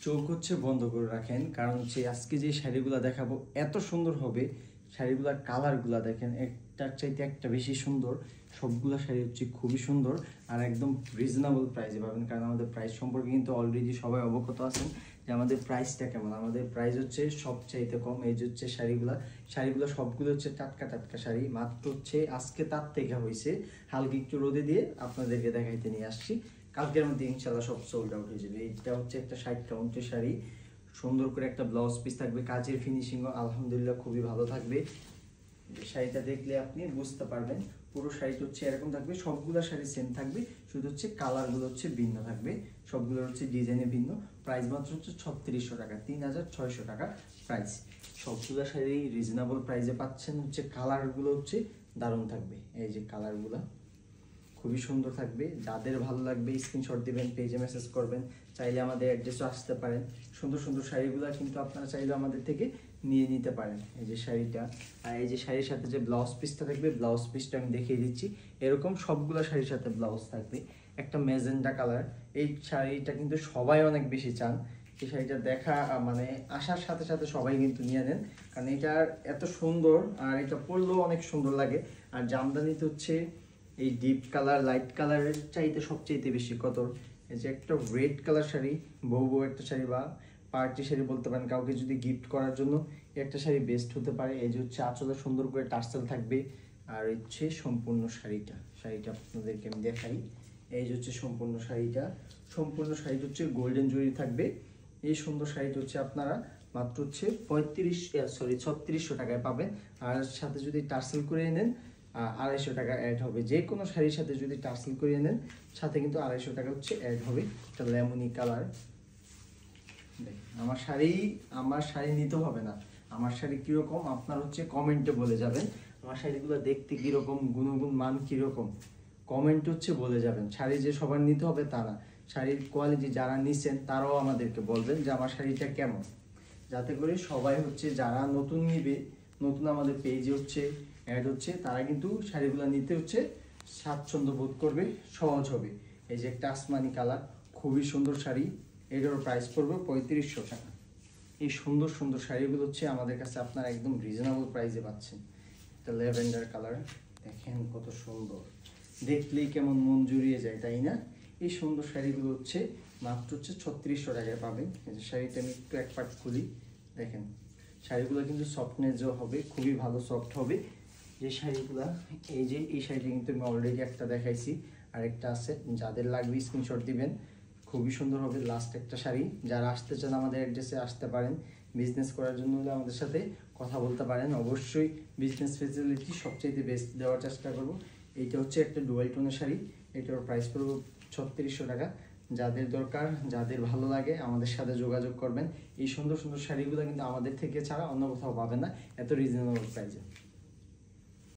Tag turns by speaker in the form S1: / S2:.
S1: চোখ হচ্ছে বন্ধ করে রাখেন, কারণ হচ্ছে আজকে যে শাড়িগুলো দেখাবো এত সুন্দর হবে। শাড়িগুলোর কালারগুলো দেখেন, একটার চাইতে একটা বেশি সুন্দর। সবগুলো শাড়ি হচ্ছে খুবই সুন্দর আর একদম রিজনেবল প্রাইসে পাবেন, কারণ আমাদের প্রাইস সম্পর্কে কিন্তু অলরেডি সবাই অবগত আছেন যে আমাদের প্রাইসটা কেমন। আমাদের প্রাইস হচ্ছে সবচাইতে কম। এই যে হচ্ছে শাড়িগুলো সবগুলো হচ্ছে টাটকা টাটকা শাড়ি, মাত্র হচ্ছে আজকে তার থেকে হয়েছে হালকা একটু রোদে দিয়ে আপনাদেরকে দেখাইতে নিয়ে আসছি। কালকের মধ্যে ইনশাল্লাহ সব সোল্ড আউট হয়ে যাবে। এইটা হচ্ছে একটা 60 কাউন্টের শাড়ি, সুন্দর করে একটা ব্লাউজ পিস থাকবে, কাজের ফিনিশিংও আলহামদুলিল্লাহ খুবই ভালো থাকবে। শাড়িটা দেখলে আপনি বুঝতে পারবেন। পুরো শাড়িটা হচ্ছে এরকম থাকবে, সবগুলো শাড়ি সেম থাকবে, শুধু হচ্ছে কালারগুলো হচ্ছে ভিন্ন থাকবে, সবগুলো হচ্ছে ডিজাইনে ভিন্ন। প্রাইস মাত্র হচ্ছে 3600 টাকা, 3600 টাকা প্রাইস। সবগুলো শাড়ি রিজনেবল প্রাইসে পাচ্ছেন। হচ্ছে কালারগুলো হচ্ছে দারুণ থাকবে, এই যে কালারগুলো খুবই সুন্দর থাকবে। যাদের ভালো লাগবে স্ক্রিনশট দিবেন, পেজে মেসেজ করবেন, চাইলে আমাদের অ্যাড্রেসও আসতে পারেন। সুন্দর সুন্দর শাড়িগুলো কিন্তু আপনারা চাইলে আমাদের থেকে নিয়ে নিতে পারেন। এই যে শাড়িটা, আর এই যে শাড়ির সাথে যে ব্লাউজ পিসটা থাকবে, ব্লাউজ পিসটা আমি দেখিয়ে দিচ্ছি। এরকম সবগুলো শাড়ির সাথে ব্লাউজ থাকবে, একটা ম্যাজেন্টা কালার। এই শাড়িটা কিন্তু সবাই অনেক বেশি চান। এই শাড়িটা দেখা মানে আসার সাথে সাথে সবাই কিন্তু নিয়ে নেন, কারণ এটা এত সুন্দর আর এটা পরলেও অনেক সুন্দর লাগে। আর জামদানিতে হচ্ছে এই ডিপ কালার, লাইট কালারের চাইতে সবচাইতে বেশি কত। এই যে একটা রেড কালার শাড়ি, বউ একটা শাড়ি বা পার্টি শাড়ি বলতে পারেন, কাউকে যদি গিফট করার জন্য একটা শাড়ি বেস্ট হতে পারে। এই যে হচ্ছে আঁচলে সুন্দর করে টার্সেল থাকবে, আর হচ্ছে সম্পূর্ণ শাড়িটা আপনাদেরকে আমি দেখাই। এই যে হচ্ছে সম্পূর্ণ শাড়িটা হচ্ছে গোল্ডেন জরি থাকবে। এই সুন্দর শাড়িটা হচ্ছে আপনারা মাত্র হচ্ছে 3600 টাকায় পাবেন। আর সাথে যদি টার্সেল করে নেন 250 টাকা অ্যাড হবে। যে কোনো শাড়ির সাথে যদি টার্সেল করিয়ে নেন সাথে কিন্তু 250 টাকা হচ্ছে অ্যাড হবে। একটা লেমনি কালার। আমার শাড়ি নিতে হবে না, আমার শাড়ি কীরকম আপনার হচ্ছে কমেন্টে বলে যাবেন। আমার শাড়িগুলো দেখতে কীরকম, গুণগুণ মান কীরকম, কমেন্ট হচ্ছে বলে যাবেন। শাড়ি যে সবার নিতে হবে তা না, শাড়ির কোয়ালিটি যারা নিছেন তারাও আমাদেরকে বলবেন যে আমার শাড়িটা কেমন, যাতে করে সবাই হচ্ছে যারা নতুন নিবে, নতুন আমাদের পেজে হচ্ছে অ্যাড হচ্ছে, তারা কিন্তু শাড়িগুলো নিতে হচ্ছে স্বাচ্ছন্দ্য বোধ করবে, সহজ হবে। এই যে একটা আসমানি কালার, খুবই সুন্দর শাড়ি, এটার প্রাইস পড়বে 3500 টাকা। এই সুন্দর সুন্দর শাড়িগুলো হচ্ছে আমাদের কাছে আপনারা একদম রিজনেবল প্রাইসে পাচ্ছেন। একটা ল্যাভেন্ডার কালার, দেখেন কত সুন্দর, দেখলেই কেমন মন জুড়িয়ে যায়, তাই না? এই সুন্দর শাড়িগুলো হচ্ছে মাত্র হচ্ছে 3600 টাকায় পাবেন। এই যে শাড়িটা আমি একটু এক পার্ট খুলি, দেখেন শাড়িগুলো কিন্তু সফটনেসও হবে, খুবই ভালো সফট হবে যে শাড়িগুলো। এই শাড়িটা কিন্তু আমি অলরেডি একটা দেখাইছি, আর একটা আছে, যাদের লাগবে স্ক্রিনশট দিবেন। খুবই সুন্দর হবে। লাস্ট একটা শাড়ি, যারা আসতে চান আমাদের অ্যাড্রেসে আসতে পারেন। বিজনেস করার জন্য হলে আমাদের সাথে কথা বলতে পারেন। অবশ্যই বিজনেস ফেসিলিটি সবচেয়ে বেস্ট দেওয়ার চেষ্টা করব। এইটা হচ্ছে একটা ডুয়াল টোনের শাড়ি, এটার প্রাইস পড়বে 3600 টাকা। যাদের দরকার, যাদের ভালো লাগে আমাদের সাথে যোগাযোগ করবেন। এই সুন্দর সুন্দর শাড়িগুলো কিন্তু আমাদের থেকে ছাড়া অন্য কোথাও পাবেন না এত রিজনেবল প্রাইসে।